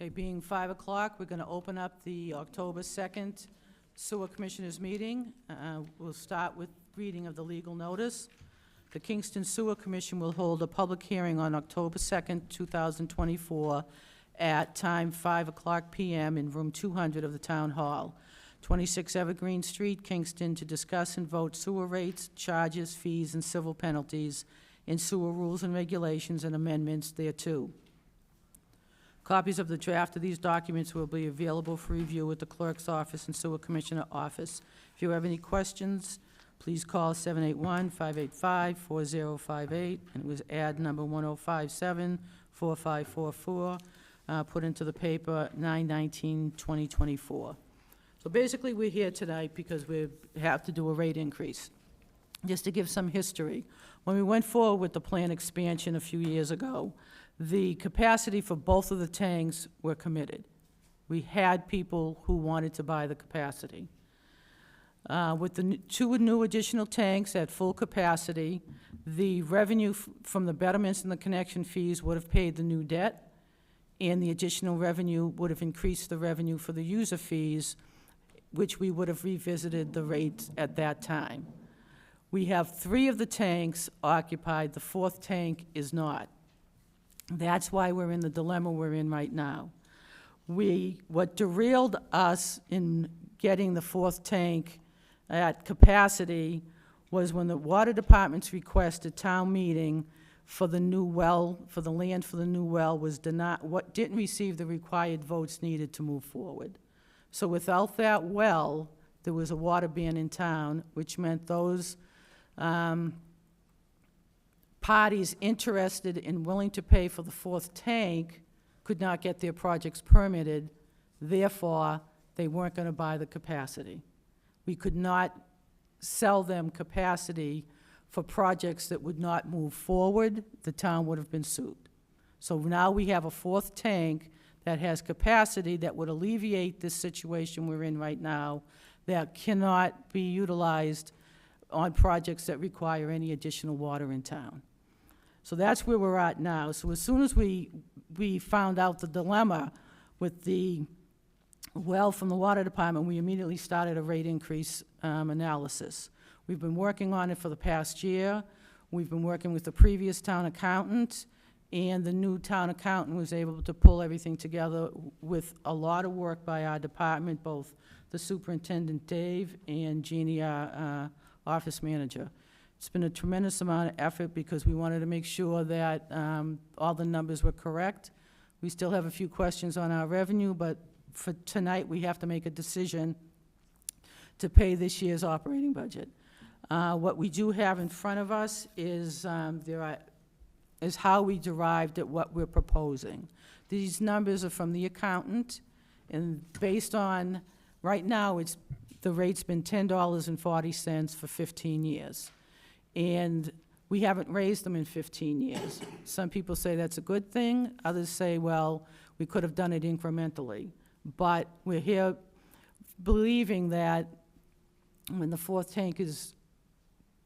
Okay, being 5 o'clock, we're going to open up the October 2nd Sewer Commissioners meeting. We'll start with reading of the legal notice. The Kingston Sewer Commission will hold a public hearing on October 2nd, 2024, at time 5 o'clock p.m. in room 200 of the Town Hall, 26 Evergreen Street, Kingston, to discuss and vote sewer rates, charges, fees, and civil penalties, and sewer rules and regulations and amendments thereto. Copies of the draft of these documents will be available for review at the Clerk's Office and Sewer Commissioner Office. If you have any questions, please call 781-585-4058, and it was ad number 1057-4544, put into the paper 9/19/2024. So basically, we're here tonight because we have to do a rate increase. Just to give some history, when we went forward with the plant expansion a few years ago, the capacity for both of the tanks were committed. We had people who wanted to buy the capacity. With the two new additional tanks at full capacity, the revenue from the betterments and the connection fees would have paid the new debt, and the additional revenue would have increased the revenue for the user fees, which we would have revisited the rates at that time. We have 3 of the tanks occupied. The 4th tank is not. That's why we're in the dilemma we're in right now. What derailed us in getting the 4th tank at capacity was when the water department's request at town meeting for the new well, for the land for the new well, was denied, didn't receive the required votes needed to move forward. So without that well, there was a water ban in town, which meant those parties interested and willing to pay for the 4th tank could not get their projects permitted. Therefore, they weren't going to buy the capacity. We could not sell them capacity for projects that would not move forward. The town would have been sued. So now we have a 4th tank that has capacity that would alleviate this situation we're in right now, that cannot be utilized on projects that require any additional water in town. So that's where we're at now. So as soon as we found out the dilemma with the well from the water department, we immediately started a rate increase analysis. We've been working on it for the past year. We've been working with the previous town accountant, and the new town accountant was able to pull everything together with a lot of work by our department, both the superintendent, Dave, and Jeannie, our office manager. It's been a tremendous amount of effort because we wanted to make sure that all the numbers were correct. We still have a few questions on our revenue, but for tonight, we have to make a decision to pay this year's operating budget. What we do have in front of us is is how we derived at what we're proposing. These numbers are from the accountant, and based on, right now, the rate's been $10.40 for 15 years. And we haven't raised them in 15 years. Some people say that's a good thing. Others say, well, we could have done it incrementally. But we're here believing that when the 4th tank is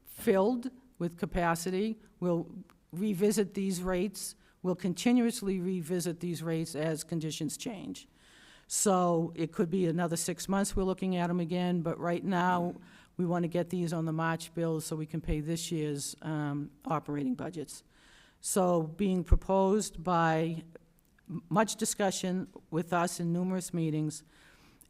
filled with capacity, we'll revisit these rates. We'll continuously revisit these rates as conditions change. So it could be another 6 months we're looking at them again, but right now we want to get these on the March bills so we can pay this year's operating budgets. So being proposed by much discussion with us in numerous meetings,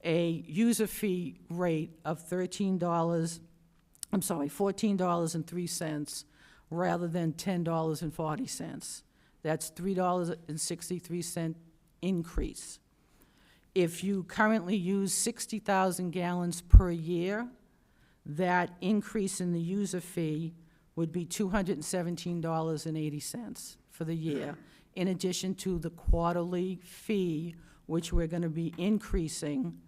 a user fee rate of $14.03 rather than $10.40. That's $3.63 increase. If you currently use 60,000 gallons per year, that increase in the user fee would be $217.80 for the year, in addition to the quarterly fee, which we're going to be increasing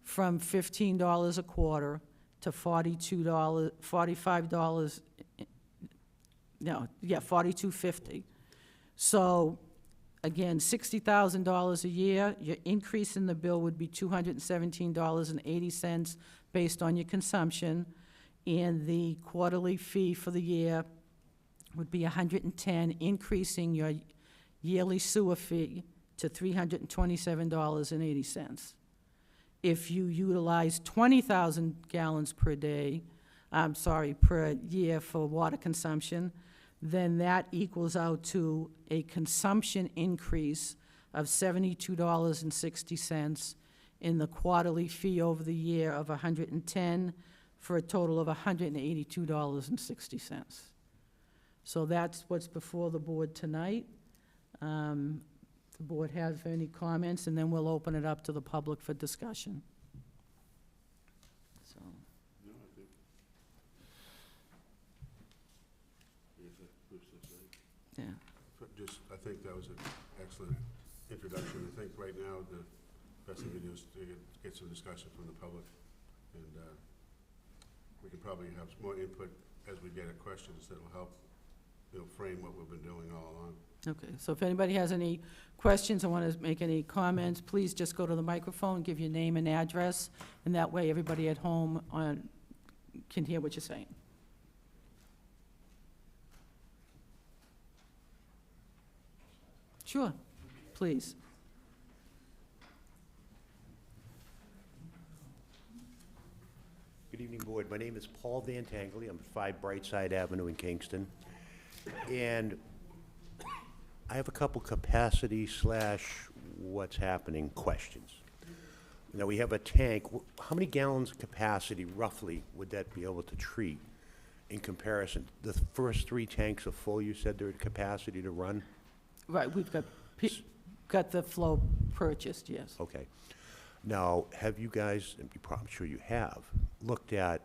from $15 a quarter to $42.50. So again, $60,000 a year, your increase in the bill would be $217.80 based on your consumption, and the quarterly fee for the year would be $110, increasing your yearly sewer fee to to $327.80. If you utilize 20,000 gallons per year for water consumption, then that equals out to a consumption increase of $72.60 in the quarterly fee over the year of $110, for a total of $182.60. So that's what's before the board tonight. The board has any comments, and then we'll open it up to the public for discussion. So, No, I think. yeah. I think that was an excellent introduction. I think right now the best thing to do is to get some discussion from the public, and we can probably have some more input as we get at questions that will help, frame what we've been doing all along. Okay, so if anybody has any questions or want to make any comments, please just go to the microphone, give your name and address, and that way everybody at home can hear what you're saying. Sure, please. Good evening, Board. My name is Paul Van Tangley. I'm at 5 Brightside Avenue in Kingston. And I have a couple capacity / what's happening questions. Now, we have a tank. How many gallons capacity, roughly, would that be able to treat in comparison? The first 3 tanks are full, you said they're at capacity to run? Right, we've got the flow purchased, yes. Okay. Now, have you guys, and I'm sure you have, looked at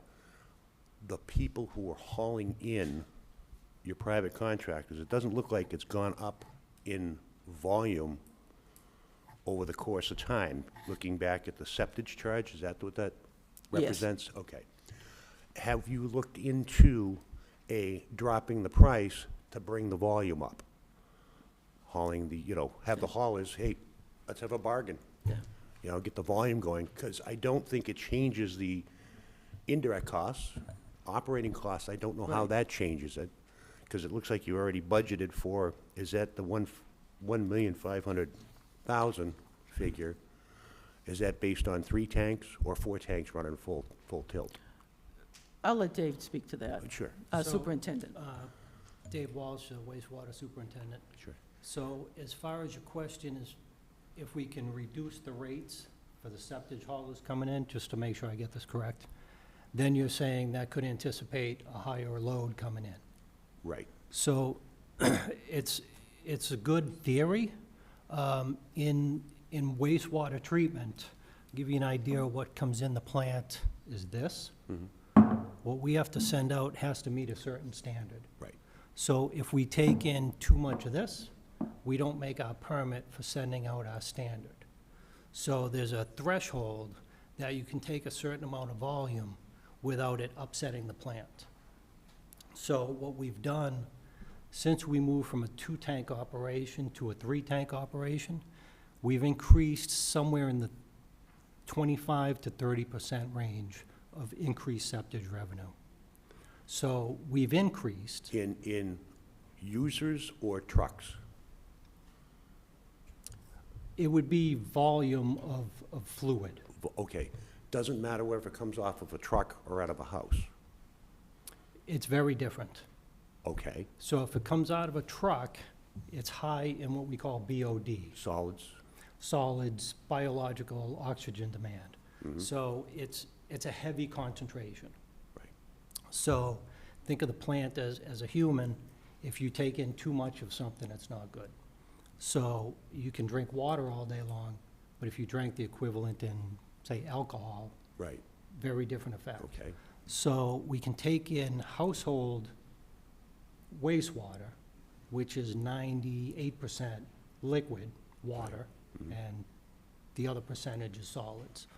the people who are hauling in your private contractors? It doesn't look like it's gone up in volume over the course of time. Looking back at the septage charge, is that what that Yes. represents? Okay. Have you looked into dropping the price to bring the volume up? Hauling have the haulers, hey, let's have a bargain. Yeah. Get the volume going, because I don't think it changes the indirect costs. Operating costs, I don't know how Right. that changes it, because it looks like you already budgeted for, is that the 1,500,000 figure? Is that based on 3 tanks or 4 tanks running full tilt? I'll let Dave speak to that. Sure, Superintendent. Dave Walsh, wastewater superintendent. sure. So as far as your question is, if we can reduce the rates for the septage haulers coming in, just to make sure I get this correct, then you're saying that could anticipate a higher load coming in. Right. So it's a good theory. In wastewater treatment, give you an idea of what comes in the plant is this. What we have to send out has to meet a certain standard. Right. So if we take in too much of this, we don't make our permit for sending out our standard. So there's a threshold that you can take a certain amount of volume without it upsetting the plant. So what we've done, since we moved from a 2-tank operation to a 3-tank operation, we've increased somewhere in the 25 to 30% range of increased septage revenue. So we've increased. In users or trucks? It would be volume of fluid. Okay. Doesn't matter whether it comes off of a truck or out of a house? It's very different. Okay. So if it comes out of a truck, it's high in what we call BOD, Solids? solids, biological oxygen demand. So it's a heavy concentration. Right. So think of the plant as a human. If you take in too much of something, it's not good. So you can drink water all day long, but if you drank the equivalent in, say, alcohol, Right. very different effect. Okay. So we can take in household wastewater, which is 98% liquid water, and the other percentage is solids.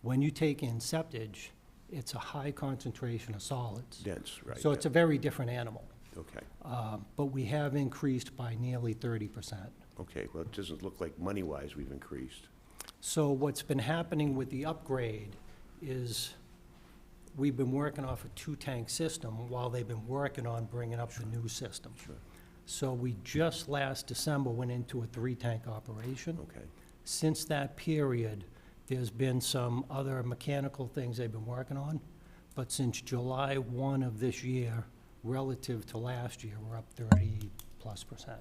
When you take in septage, it's a high concentration of solids. Dense, right. So it's a very different animal. Okay. But we have increased by nearly 30%. Okay, well, it doesn't look like money-wise we've increased. So what's been happening with the upgrade is we've been working off a 2-tank system while they've been working on bringing up the new system. Sure. So we just last December went into a 3-tank operation. Okay. Since that period, there's been some other mechanical things they've been working on, but since July 1 of this year, relative to last year, we're up 30+%. All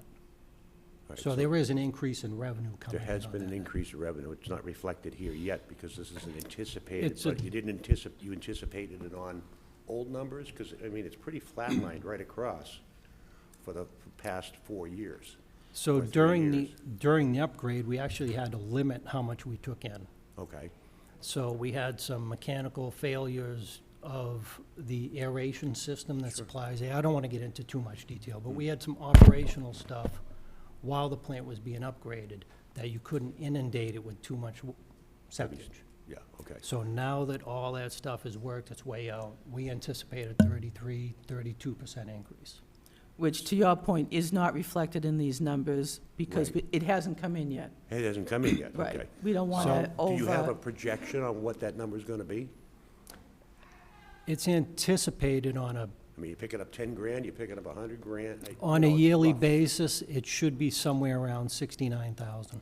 right, So there is an increase in revenue coming There in has on been an that. increase in revenue. It's not reflected here yet because this isn't anticipated, It's a- but you didn't anticipate, you anticipated it on old numbers? Because, I mean, it's pretty flatlined right across for the past 4 years. So or 3 years. during the upgrade, we actually had to limit how much we took in. Okay, So we had some mechanical failures of the aeration system that supplies air. I don't want to get into too much detail, but we had some operational stuff while the plant was being upgraded that you couldn't inundate it with too much septage. yeah, okay. So now that all that stuff has worked its way out, we anticipate a 32% increase. Which, to your point, is not reflected in these numbers because Right. it hasn't come in yet. It hasn't come in yet, okay. Right. We don't want So, to Do you have a over, projection on what that number's gonna be? It's anticipated on a, I mean, you're picking up 10 grand, you're picking up 100 grand? on a you know, it's yearly rough. basis, it should be somewhere around 69,000.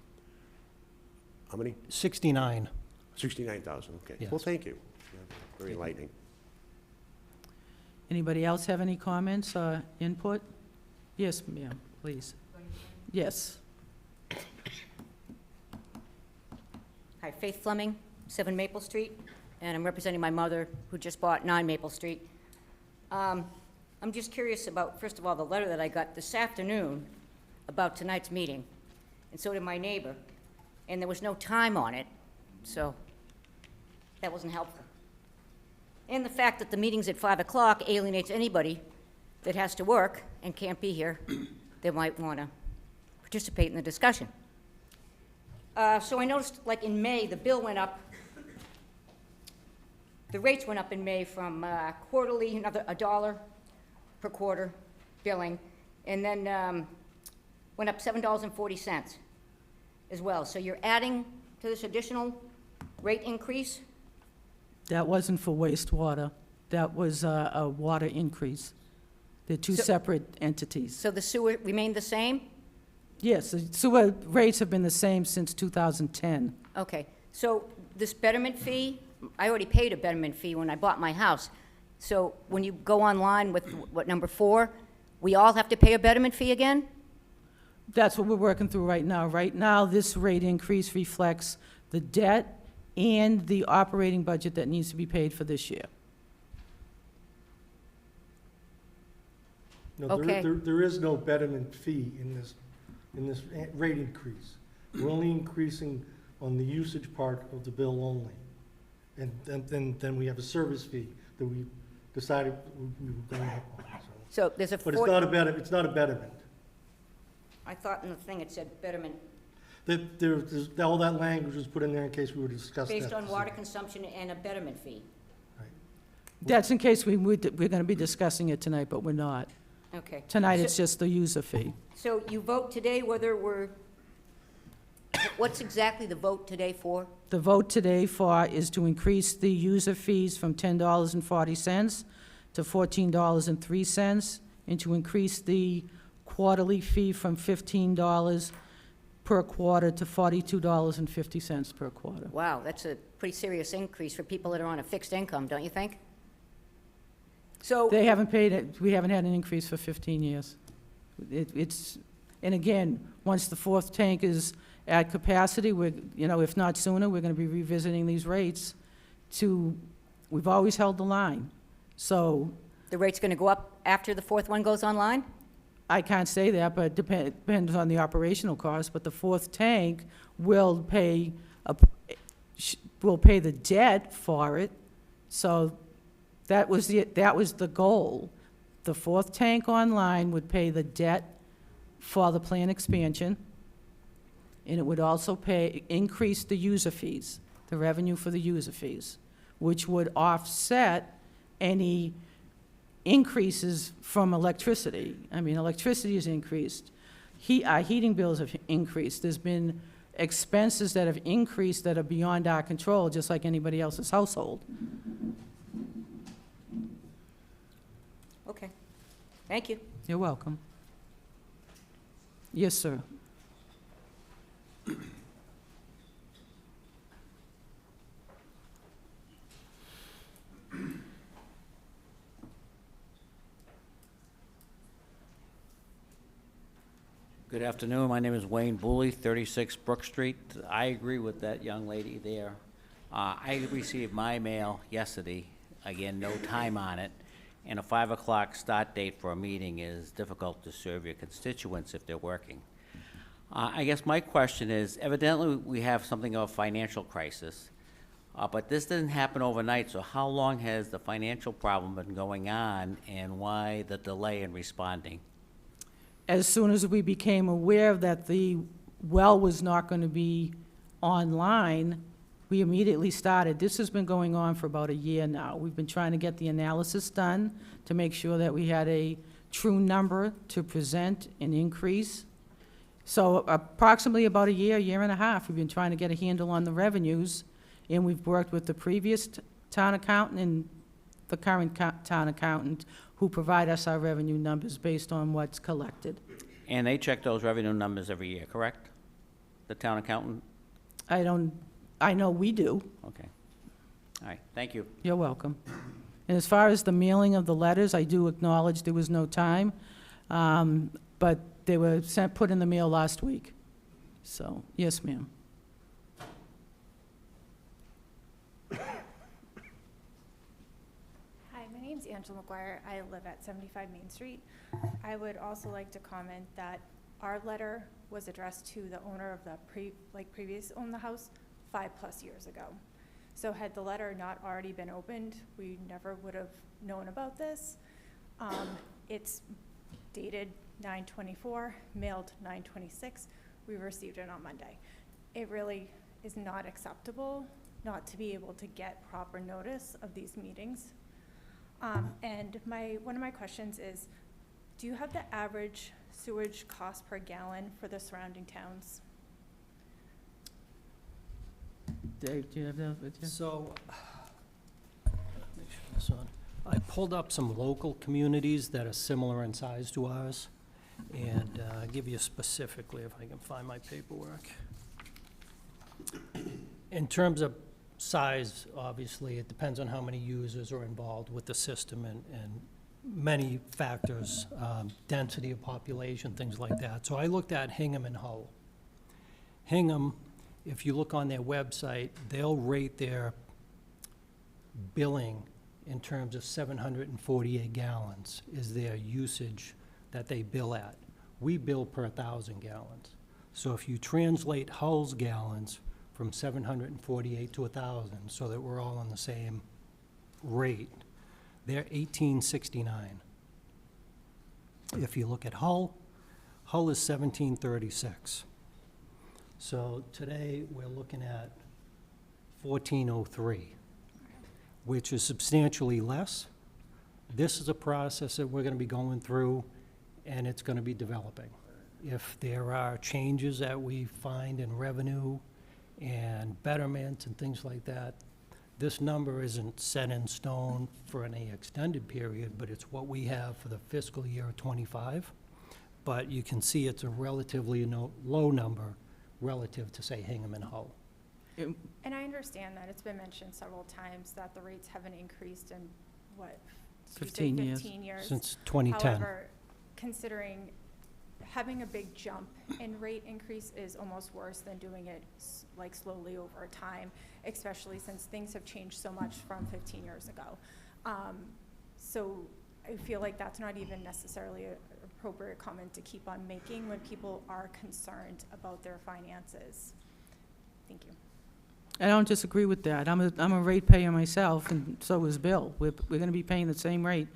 How many? 69. 69,000, okay. Yes. Well, thank you. Yeah, very enlightening. anybody else have any comments or input? Yes, ma'am, please. Yes. Hi, Faith Fleming, 7 Maple Street, and I'm representing my mother, who just bought 9 Maple Street. I'm just curious about, first of all, the letter that I got this afternoon about tonight's meeting, and so did my neighbor, and there was no time on it, so that wasn't helpful. And the fact that the meeting's at 5 o'clock alienates anybody that has to work and can't be here that might want to participate in the discussion. So I noticed, like in May, the bill went up, the rates went up in May from quarterly, another $1 per quarter billing, and then went up $7.40 as well. So you're adding to this additional rate increase? That wasn't for wastewater. That was a water increase. They're two So- separate entities. So the sewer remained the same? Yes, the sewer rates have been the same since 2010. Okay, so this betterment fee, I already paid a betterment fee when I bought my house. So when you go online with, what, number 4, we all have to pay a betterment fee again? That's what we're working through right now. Right now, this rate increase reflects the debt and the operating budget that needs to be paid for this year. No, Okay. there is no betterment fee in this rate increase. We're only increasing on the usage part of the bill only. And then we have a service fee that we decided we were going up on, so. So there's a But it's not a betterment. I thought in the thing it said betterment All that language was put in there in case we were discussing that. based on water consumption and a betterment fee. That's in case we're going to be discussing it tonight, but we're not. Okay. Tonight, So- it's just the user fee. So you vote today whether we're, what's exactly the vote today for? The vote today is to increase the user fees from $10.40 to $14.03, and to increase the quarterly fee from $15 per quarter to $42.50 per quarter. Wow, that's a pretty serious increase for people that are on a fixed income, don't you think? So, They haven't paid it, we haven't had an increase for 15 years. It's, and again, once the fourth tank is at capacity, if not sooner, we're going to be revisiting these rates we've always held the line. So the rate's going to go up after the 4th one goes online? I can't say that, but it depends on the operational cost, but the fourth tank will pay the debt for it. So that was the goal. The fourth tank online would pay the debt for the plant expansion, and it would also increase the user fees, the revenue for the user fees, which would offset any increases from electricity. I mean, electricity has increased. Our heating bills have increased. There's been expenses that have increased that are beyond our control, just like anybody else's household. Okay. Thank you. You're welcome. Yes, sir. Good afternoon. My name is Wayne Booley, 36 Brook Street. I agree with that young lady there. I received my mail yesterday, again, no time on it, and a 5 o'clock start date for a meeting is difficult to serve your constituents if they're working. I guess my question is, evidently, we have something of a financial crisis, but this didn't happen overnight, so how long has the financial problem been going on, and why the delay in responding? As soon as we became aware that the well was not going to be online, we immediately started. This has been going on for about a year now. We've been trying to get the analysis done to make sure that we had a true number to present an increase. So approximately about a year and a half, we've been trying to get a handle on the revenues, and we've worked with the previous town accountant and the current town accountant, who provide us our revenue numbers based on what's collected. And they check those revenue numbers every year, correct? The town accountant? I know we do. Okay. All right, thank you. You're welcome. And as far as the mailing of the letters, I do acknowledge there was no time, but they were put in the mail last week. So, yes, ma'am. Hi, my name's Angela McGuire. I live at 75 Main Street. I would also like to comment that our letter was addressed to the owner of the previous owned the house 5+ years ago. So had the letter not already been opened, we never would have known about this. It's dated 9/24, mailed 9/26. We received it on Monday. It really is not acceptable not to be able to get proper notice of these meetings. And one of my questions is, do you have the average sewage cost per gallon for the surrounding towns? Dave, do you have that with you? So, make sure this on. I pulled up some local communities that are similar in size to ours, and I'll give you specifically, if I can find my paperwork. In terms of size, obviously, it depends on how many users are involved with the system and many factors, density of population, things like that. So I looked at Hingham and Hull. Hingham, if you look on their website, they'll rate their billing in terms of 748 gallons is their usage that they bill at. We bill per 1,000 gallons. So if you translate Hull's gallons from 748 to 1,000, so that we're all on the same rate, they're $18.69. If you look at Hull is $17.36. So today, we're looking at $14.03, which is substantially less. This is a process that we're going to be going through, and it's going to be developing. If there are changes that we find in revenue and betterment and things like that, this number isn't set in stone for any extended period, but it's what we have for the fiscal year of '25. But you can see it's a relatively low number relative to, say, Hingham and Hull. And I understand that it's been mentioned several times that the rates haven't increased in, what? did you say 15 years. 15 years. Since 2010. However, considering having a big jump in rate increase is almost worse than doing it like slowly over time, especially since things have changed so much from 15 years ago. So I feel like that's not even necessarily an appropriate comment to keep on making when people are concerned about their finances. Thank you. I don't disagree with that. I'm a ratepayer myself, and so is Bill. We're going to be paying the same rate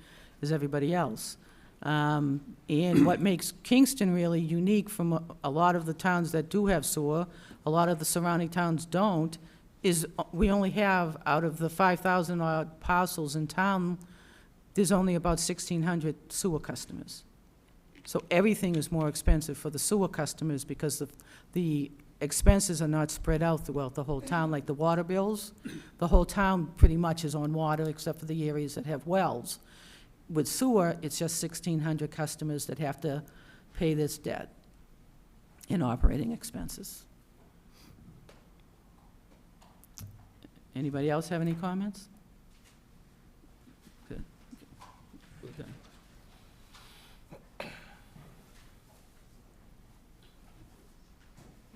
as everybody else. And what makes Kingston really unique from a lot of the towns that do have sewer, a lot of the surrounding towns don't, is we only have, out of the 5,000 odd parcels in town, there's only about 1,600 sewer customers. So everything is more expensive for the sewer customers because the expenses are not spread out throughout the whole town, like the water bills. The whole town pretty much is on water, except for the areas that have wells. With sewer, it's just 1,600 customers that have to pay this debt. in operating expenses. Anybody else have any comments? Good. Okay. Can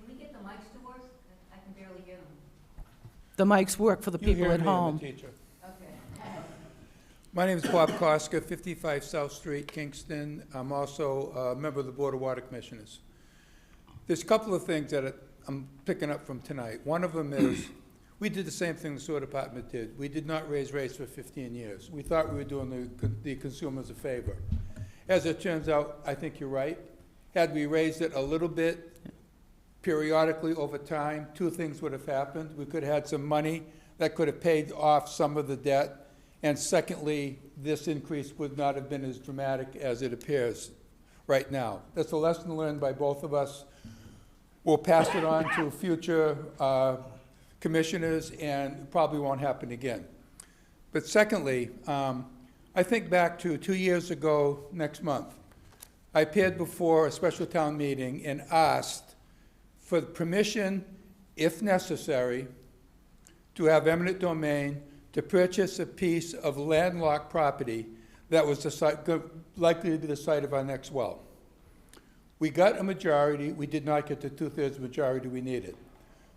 we get the mics to work? I can barely hear them. The mics work for the people at home. Okay. My name is Bob Koska, 55 South Street, Kingston. I'm also a member of the Board of Water Commissioners. There's a couple of things that I'm picking up from tonight. One of them is, we did the same thing the sewer department did. We did not raise rates for 15 years. We thought we were doing the consumers a favor. As it turns out, I think you're right. Had we raised it a little bit periodically over time, two things would have happened. We could have had some money that could have paid off some of the debt. And secondly, this increase would not have been as dramatic as it appears right now. That's a lesson learned by both of us. We'll pass it on to future commissioners, and it probably won't happen again. But secondly, I think back to 2 years ago next month. I appeared before a special town meeting and asked for permission, if necessary, to have eminent domain to purchase a piece of landlocked property that was the site, likely to be the site of our next well. We got a majority. We did not get the 2/3 majority we needed.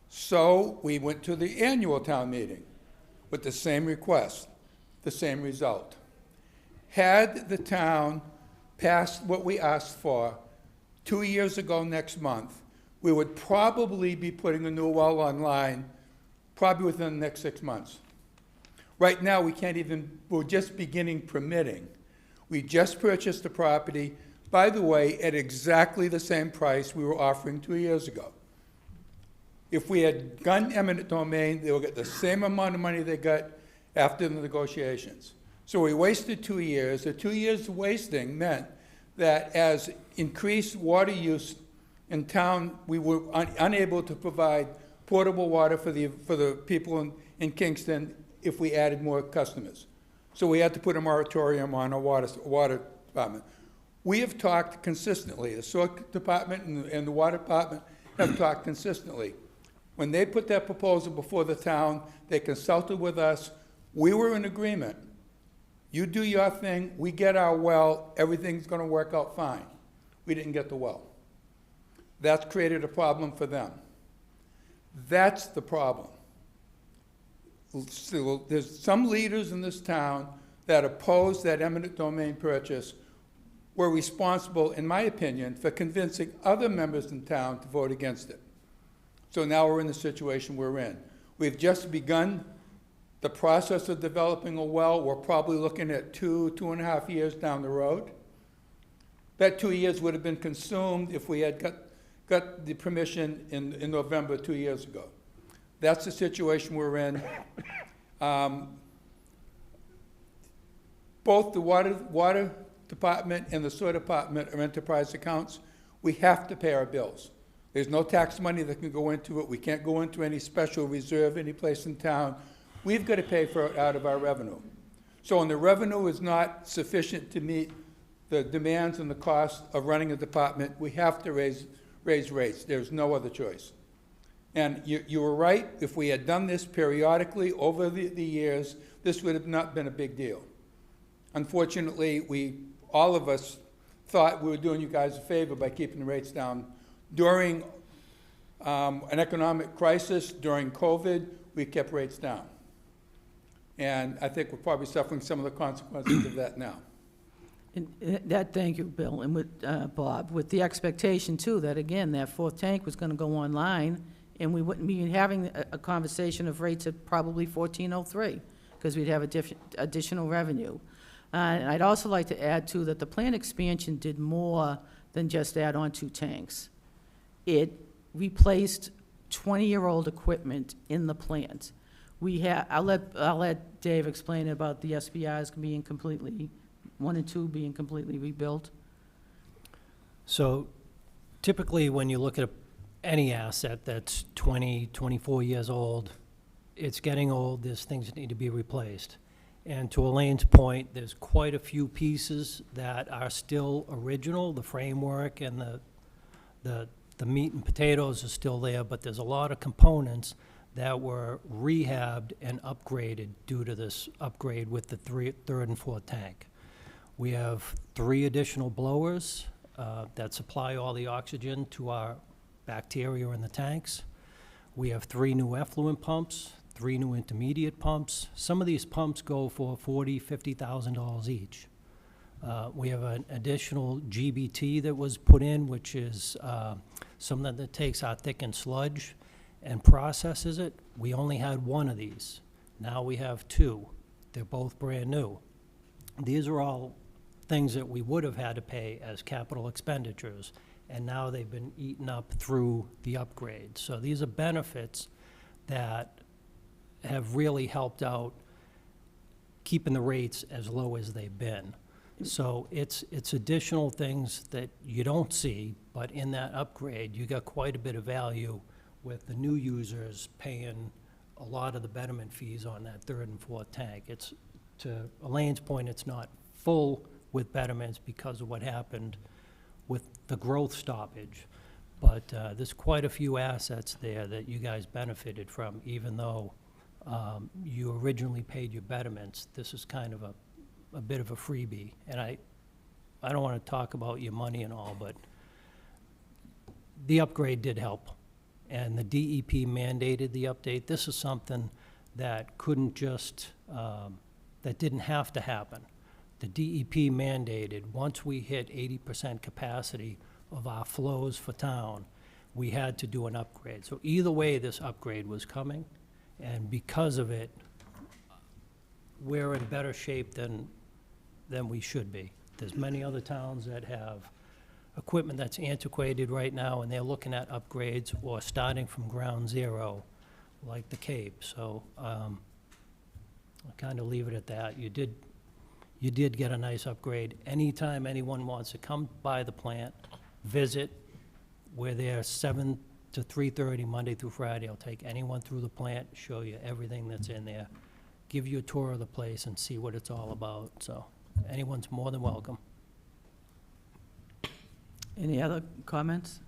So we went to the annual town meeting with the same request, the same result. Had the town passed what we asked for 2 years ago next month, we would probably be putting a new well online probably within the next 6 months. Right now, we're just beginning permitting. We just purchased the property, by the way, at exactly the same price we were offering 2 years ago. If we had gone eminent domain, they would get the same amount of money they got after the negotiations. So we wasted 2 years. The 2 years wasting meant that as increased water use in town, we were unable to provide potable water for the people in Kingston if we added more customers. So we had to put a moratorium on our water department. We have talked consistently. The sewer department and the water department have talked consistently. When they put that proposal before the town, they consulted with us. We were in agreement. You do your thing, we get our well, everything's going to work out fine. We didn't get the well. That's created a problem for them. That's the problem. So there's some leaders in this town that oppose that eminent domain purchase were responsible, in my opinion, for convincing other members in town to vote against it. So now we're in the situation we're in. We've just begun the process of developing a well. We're probably looking at 2.5 years down the road. That 2 years would have been consumed if we had got the permission in November 2 years ago. That's the situation we're in. Both the water department and the sewer department are enterprise accounts. We have to pay our bills. There's no tax money that can go into it. We can't go into any special reserve any place in town. We've got to pay for it out of our revenue. So when the revenue is not sufficient to meet the demands and the cost of running a department, we have to raise rates. There's no other choice. And you were right. If we had done this periodically over the years, this would have not been a big deal. Unfortunately, all of us thought we were doing you guys a favor by keeping the rates down. During an economic crisis, during COVID, we kept rates down. And I think we're probably suffering some of the consequences of that now. And thank you, Bill, and with Bob, with the expectation, too, that, again, that fourth tank was going to go online, and we wouldn't be having a conversation of rates at probably 1403, because we'd have additional revenue. And I'd also like to add, too, that the plant expansion did more than just add on 2 tanks. It replaced 20-year-old equipment in the plant. I'll let Dave explain about the SBRs being completely, 1 and 2 being completely rebuilt. So typically, when you look at any asset that's 20, 24 years old, it's getting old, there's things that need to be replaced. And to Elaine's point, there's quite a few pieces that are still original, the framework and the The meat and potatoes are still there, but there's a lot of components that were rehabbed and upgraded due to this upgrade with the third and fourth tank. We have 3 additional blowers that supply all the oxygen to our bacteria in the tanks. We have 3 new effluent pumps, 3 new intermediate pumps. Some of these pumps go for $40,000, $50,000 each. We have an additional GBT that was put in, which is something that takes our thickened sludge and processes it. We only had 1 of these. Now we have 2. They're both brand new. These are all things that we would have had to pay as capital expenditures, and now they've been eaten up through the upgrade. So these are benefits that have really helped out keeping the rates as low as they've been. So it's additional things that you don't see, but in that upgrade, you got quite a bit of value with the new users paying a lot of the betterment fees on that third and fourth tank. It's, to Elaine's point, it's not full with betterments because of what happened with the growth stoppage. But there's quite a few assets there that you guys benefited from, even though you originally paid your betterments. This is kind of a bit of a freebie. And I don't want to talk about your money and all, but the upgrade did help. And the DEP mandated the update. This is something that couldn't just, that didn't have to happen. The DEP mandated, once we hit 80% capacity of our flows for town, we had to do an upgrade. So either way, this upgrade was coming, and because of it, we're in better shape than we should be. There's many other towns that have equipment that's antiquated right now, and they're looking at upgrades or starting from ground zero, like the Cape. So I'll kind of leave it at that. You did get a nice upgrade. Anytime anyone wants to come by the plant, visit, we're there 7 to 3:30 Monday through Friday. I'll take anyone through the plant, show you everything that's in there, give you a tour of the place and see what it's all about. So anyone's more than welcome. Any other comments?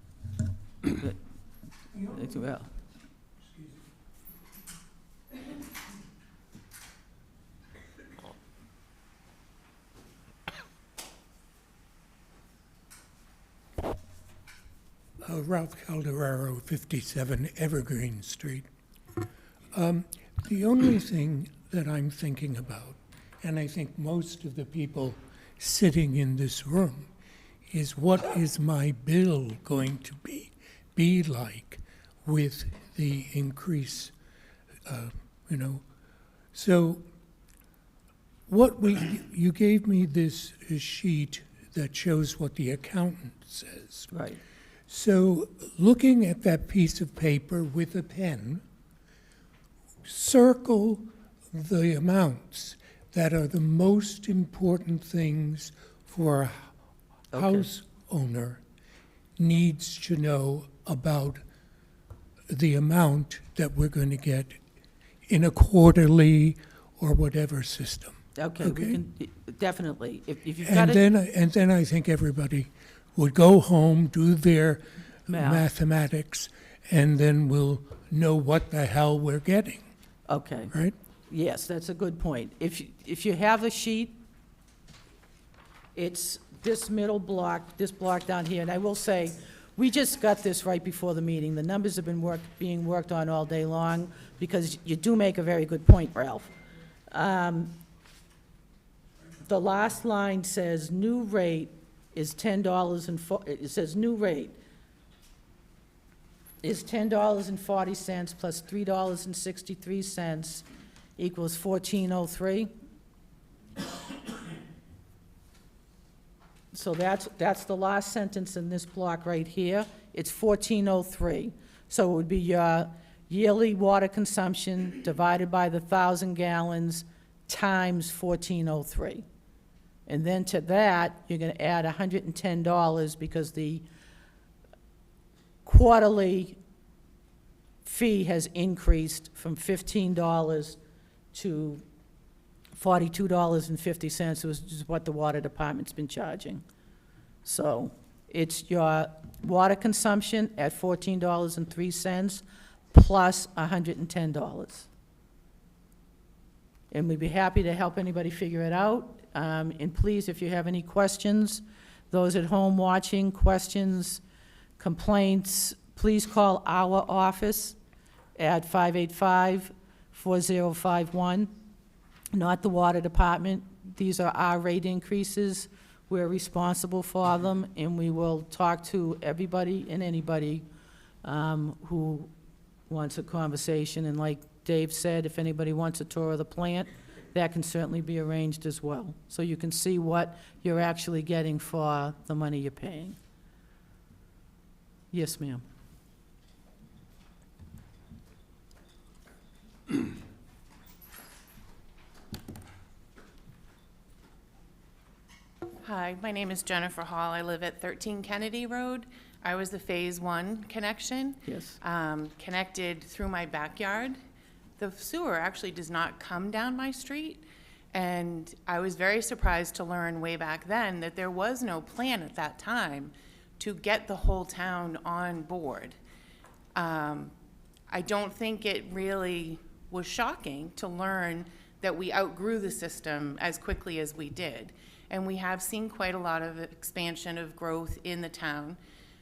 Well, Ralph Calderaro, 57 Evergreen Street. The only thing that I'm thinking about, and I think most of the people sitting in this room, is what is my bill going to be like with the increase, So you gave me this sheet that shows what the accountant says. right. So looking at that piece of paper with a pen, circle the amounts that are the most important things for a Okay. house owner needs to know about the amount that we're going to get in a quarterly or whatever system. Okay, we Okay. can, definitely. If you've got And it, then I think everybody would go home, do their Math. mathematics, and then we'll know what the hell we're getting, okay. right? Yes, that's a good point. If you have a sheet, it's this middle block, this block down here, and I will say, we just got this right before the meeting. The numbers have been being worked on all day long, because you do make a very good point, Ralph. The last line says, new rate is $10 it says new rate is $10.40 plus $3.63 equals $14.03. So that's the last sentence in this block right here. It's $14.03. So it would be your yearly water consumption divided by the 1,000 gallons times $14.03. And then to that, you're going to add $110 because the quarterly fee has increased from $15 to $42.50, which is what the water department's been charging. So It's your water consumption at $14.03 plus $110. And we'd be happy to help anybody figure it out. And please, if you have any questions, those at home watching, questions, complaints, please call our office at 585-4051, not the water department. These are our rate increases. We're responsible for them, and we will talk to everybody and anybody who wants a conversation. And like Dave said, if anybody wants a tour of the plant, that can certainly be arranged as well. So you can see what you're actually getting for the money you're paying. Yes, ma'am. Hi, my name is Jennifer Hall. I live at 13 Kennedy Road. I was the Phase 1 connection. Yes. Connected through my backyard. The sewer actually does not come down my street, and I was very surprised to learn way back then that there was no plan at that time to get the whole town on board. I don't think it really was shocking to learn that we outgrew the system as quickly as we did. And we have seen quite a lot of expansion of growth in the town.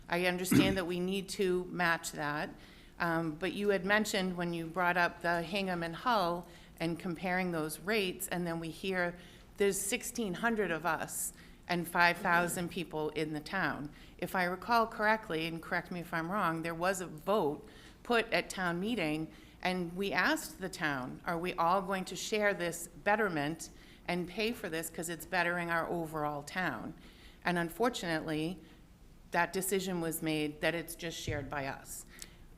I understand that we need to match that. But you had mentioned when you brought up the Hingham and Hull and comparing those rates, and then we hear there's 1,600 of us and 5,000 people in the town. If I recall correctly, and correct me if I'm wrong, there was a vote put at town meeting, and we asked the town, are we all going to share this betterment and pay for this because it's bettering our overall town? And unfortunately, that decision was made that it's just shared by us.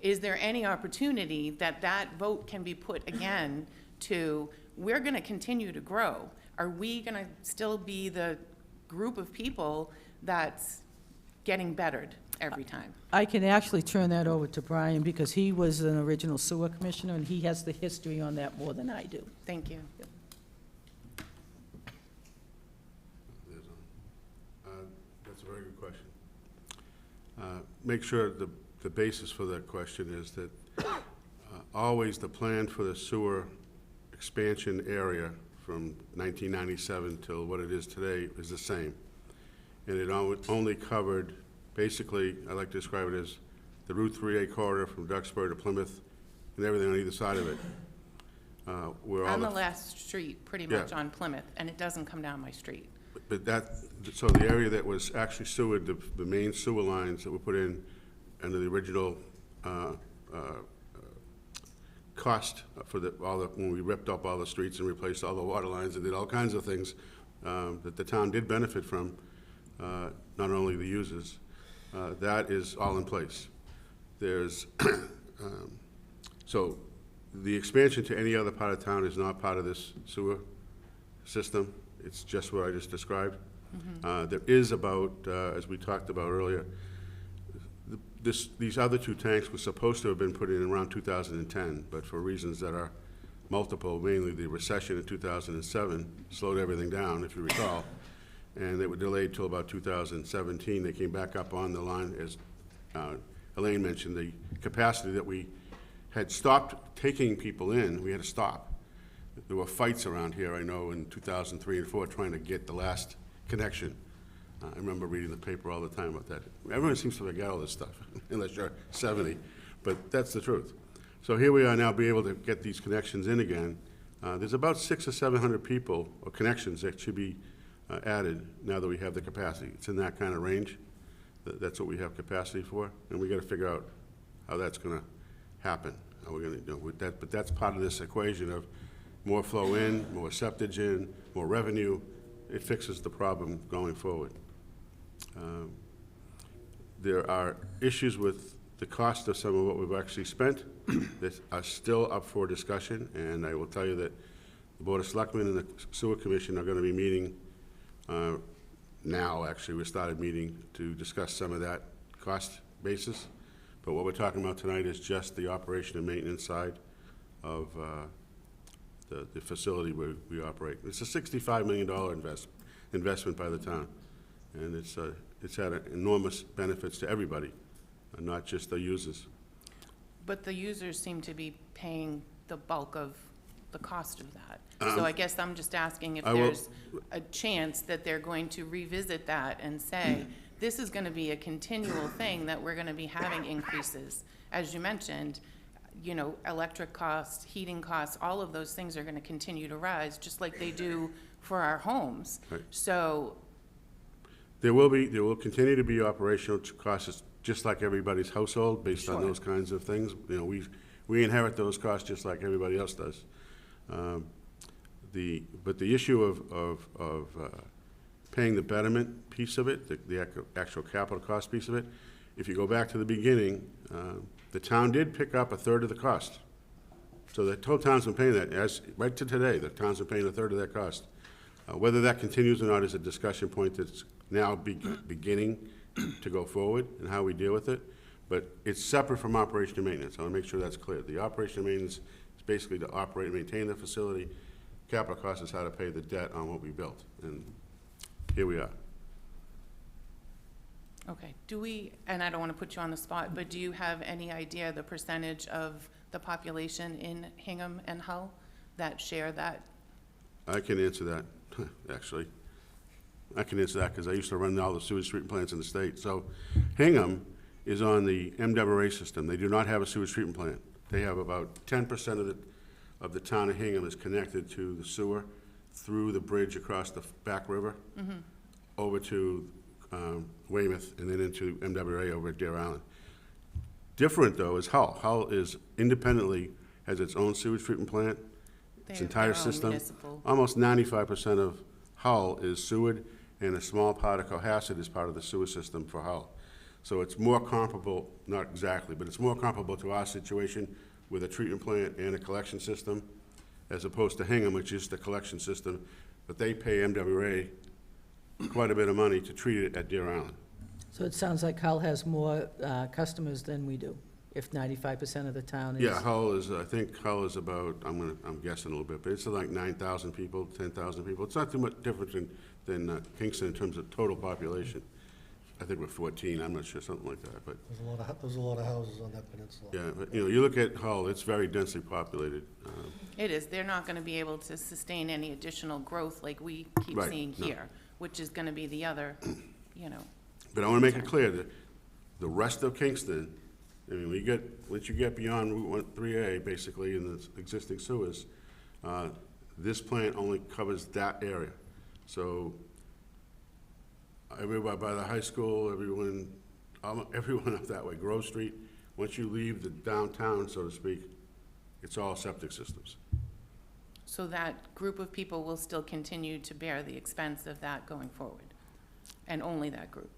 Is there any opportunity that that vote can be put again to, we're going to continue to grow? Are we going to still be the group of people that's getting bettered every time? I can actually turn that over to Brian because he was an original sewer commissioner and he has the history on that more than I do. Thank you. That's a very good question. Make sure the basis for that question is that always the plan for the sewer expansion area from 1997 till what it is today is the same. And it only covered, basically, I like to describe it as the Route 3A corridor from Duxbury to Plymouth and everything on either side of it. Where all On the last street, pretty much on Plymouth, and it doesn't come down my street. But so the area that was actually sewered, the main sewer lines that were put in under the original cost for when we ripped up all the streets and replaced all the water lines and did all kinds of things that the town did benefit from, not only the users, that is all in place. There's, so the expansion to any other part of town is not part of this sewer system. It's just what I just described. There is about, as we talked about earlier, these other two tanks were supposed to have been put in around 2010, but for reasons that are multiple, mainly the recession in 2007 slowed everything down, if you recall, and they were delayed till about 2017. They came back up on the line, as Elaine mentioned, the capacity that we had stopped taking people in, we had to stop. There were fights around here, I know, in 2003 and 4 trying to get the last connection. I remember reading the paper all the time about that. Everyone seems to forget all this stuff, unless you're 70, but that's the truth. So here we are now, be able to get these connections in again. There's about 600 or 700 people, or connections, that should be added now that we have the capacity. It's in that kind of range. That's what we have capacity for, and we got to figure out how that's going to happen, how we're going to do with that. But that's part of this equation of more flow in, more septage in, more revenue. It fixes the problem going forward. There are issues with the cost of some of what we've actually spent that are still up for discussion, and I will tell you that the Board of Selectmen and the Sewer Commission are going to be meeting now, actually. We started meeting to discuss some of that cost basis, but what we're talking about tonight is just the operation and maintenance side of the facility where we operate. It's a $65 million investment by the town, and it's it's had enormous benefits to everybody, not just the users. But the users seem to be paying the bulk of the cost of that. So I guess I'm just asking if I will- there's a chance that they're going to revisit that and say, this is gonna be a continual thing, that we're gonna be having increases. As you mentioned, you know, electric costs, heating costs, all of those things are gonna continue to rise, just like they do for our homes. Right. So, There will continue to be operational costs, just like everybody's household, based on Sure. those kinds of things. You know, we inherit those costs just like everybody else does. But the issue of paying the betterment piece of it, the actual capital cost piece of it, if you go back to the beginning, the town did pick up a third of the cost. So the total town's been paying that, right to today, the town's been paying a third of that cost. Whether that continues or not is a discussion point that's now beginning to go forward and how we deal with it. But it's separate from operation and maintenance. I want to make sure that's clear. The operation and maintenance is basically to operate and maintain the facility. Capital cost is how to pay the debt on what we built. And here we are. okay, and I don't wanna put you on the spot, but do you have any idea the percentage of the population in Hingham and Hull that share that? I can answer that, actually. I can answer that because I used to run all the sewage treatment plants in the state. So Hingham is on the MWA system. They do not have a sewage treatment plant. They have about 10% of the town of Hingham is connected to the sewer through the bridge across the back river over to Weymouth and then into MWA over at Deer Island. Different, though, is Hull. Hull is independently, has its own sewage treatment plant, They its have entire their own system. municipal. Almost 95% of Hull is sewage, and a small part of Cohasset is part of the sewer system for Hull. So it's more comparable, not exactly, but it's more comparable to our situation with a treatment plant and a collection system, as opposed to Hingham, which is the collection system, but they pay MWA quite a bit of money to treat it at Deer Island. So it sounds like Hull has more customers than we do, if 95% of the town is. Yeah, Hull is, I think Hull is about, I'm guessing a little bit, but it's like 9,000 people, 10,000 people. It's not too much different than Kingston in terms of total population. I think we're 14, I'm not sure, something like that, but, There's a lot of houses on that peninsula. yeah, but, you know, you look at Hull, it's very densely populated. It is, they're not gonna be able to sustain any additional growth like we keep Right, seeing no. here, which is gonna be the other, you know. But I want to make it clear that the rest of Kingston, I mean, once you get beyond Route 3A, basically, in the existing sewers, this plant only covers that area. So everybody by the high school, everyone up that way, Grove Street, once you leave the downtown, so to speak, it's all septic systems. So that group of people will still continue to bear the expense of that going forward, and only that group.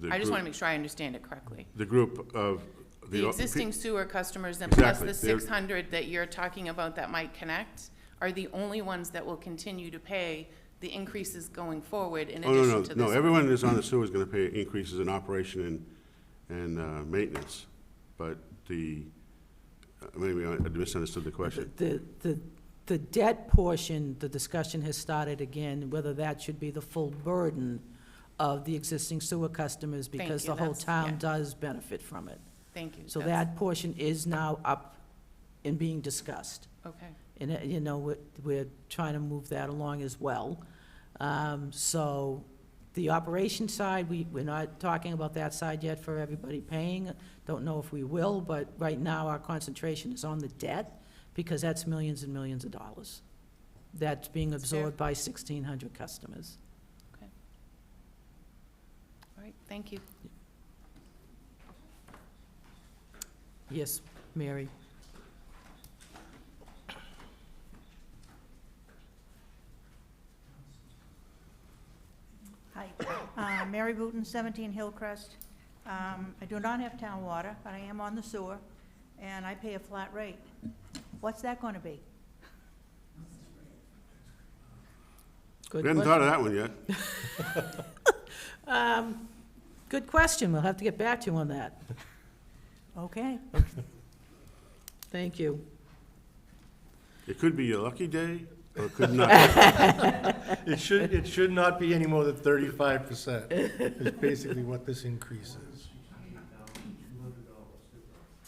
I just want to make sure I understand it correctly. The group of. The existing sewer customers and plus Exactly. the They're- 600 that you're talking about that might connect are the only ones that will continue to pay the increases going forward in Oh, addition to this? no, everyone that's on the sewer is gonna pay increases in operation and maintenance, but maybe I misunderstood the question. The debt portion, the discussion has started again, whether that should be the full burden of the existing sewer customers, Thank because you, the whole that's- town yeah. does benefit from it. Thank you. So That's- that portion is now up and being discussed. Okay, And, you know, we're trying to move that along as well. So the operation side, we're not talking about that side yet for everybody paying. Don't know if we will, but right now our concentration is on the debt, because that's millions and millions of dollars. That's being That's fair. absorbed by 1,600 customers. okay. All right, thank you. Yes, Mary? Hi, Mary Booton, 17 Hillcrest. I do not have town water, but I am on the sewer, and I pay a flat rate. What's that going to be? Good We hadn't question. thought of that one yet. Good question. We'll have to get back to you on that. Okay. Thank you. It could be your lucky day, or it could not. It should not be any more than 35%, is basically what this increase is.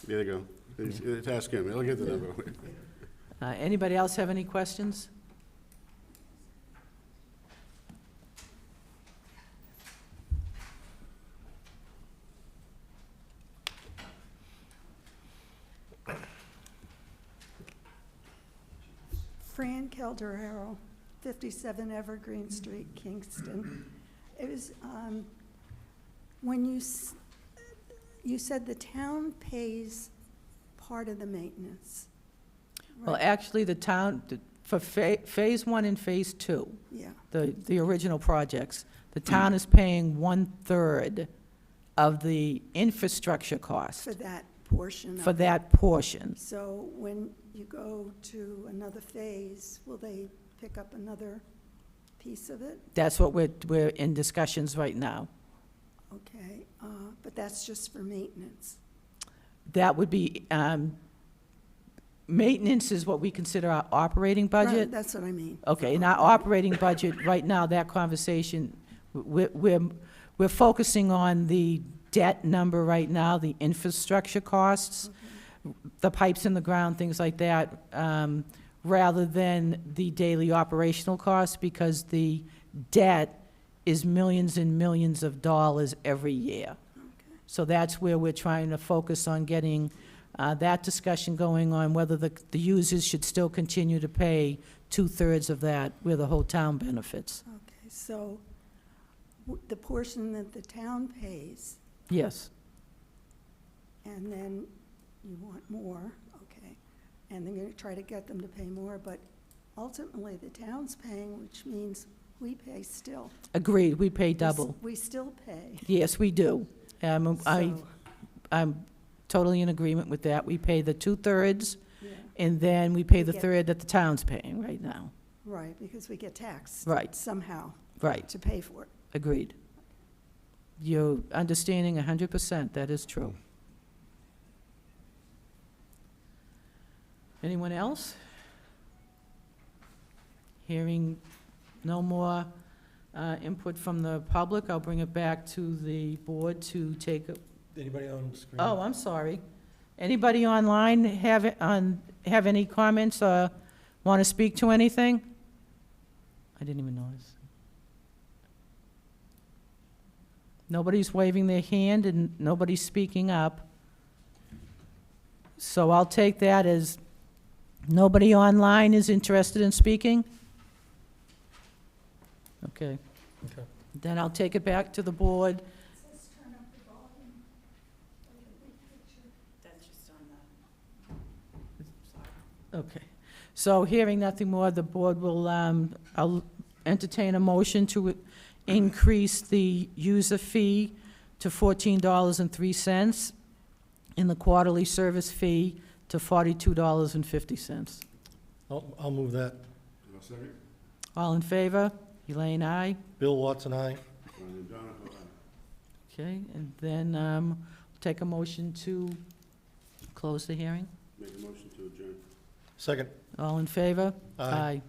There you go. Let's ask him, he'll get the number. Anybody else have any questions? Fran Calderaro, 57 Evergreen Street, Kingston. It was, when you said the town pays part of the maintenance. Well, actually, the town, for Phase 1 and Phase 2, Yeah, the original projects, the town is paying 1/3 of the infrastructure cost for that portion of for it. that portion. So when you go to another phase, will they pick up another piece of it? That's what we're in discussions right now. Okay, but that's just for maintenance. That would be, maintenance is what we consider our operating Right, budget. that's what I mean. Okay, in our operating budget, right now, that conversation, we're focusing on the debt number right now, the infrastructure costs, the pipes in the ground, things like that, rather than the daily operational costs, because the debt is millions and millions of dollars every year. So that's where we're trying to focus on getting that discussion going on, whether the users should still continue to pay 2/3 of that, where the whole town benefits. Okay, so the portion that the town pays, Yes, and then you want more, okay, and then you're gonna try to get them to pay more, but ultimately the town's paying, which means we pay still. agreed, we pay double. We still pay. Yes, we do. So, I'm totally in agreement with that. We pay the 2/3, yeah, and then we pay We the get- third that the town's paying right now. right, because we get taxed. Right. Somehow Right, to pay for it. agreed. You're understanding 100%, that is true. Anyone else? Hearing no more input from the public, I'll bring it back to the board to take, Anybody on the screen? oh, I'm sorry. Anybody online have any comments or want to speak to anything? I didn't even notice. Nobody's waving their hand and nobody's speaking up. So I'll take that as nobody online is interested in speaking? Okay. Okay. Then I'll take it back to the board. That's just on Okay. So hearing nothing more, the board will, I'll entertain a motion to increase the user fee to $14.03 and the quarterly service fee to $42.50. I'll move that. Second? All in favor? Elaine, aye. Bill Watson, aye. And Donna, aye. Okay, and then take a motion to close the hearing. Make a motion to adjourn. Second. All in favor? Aye.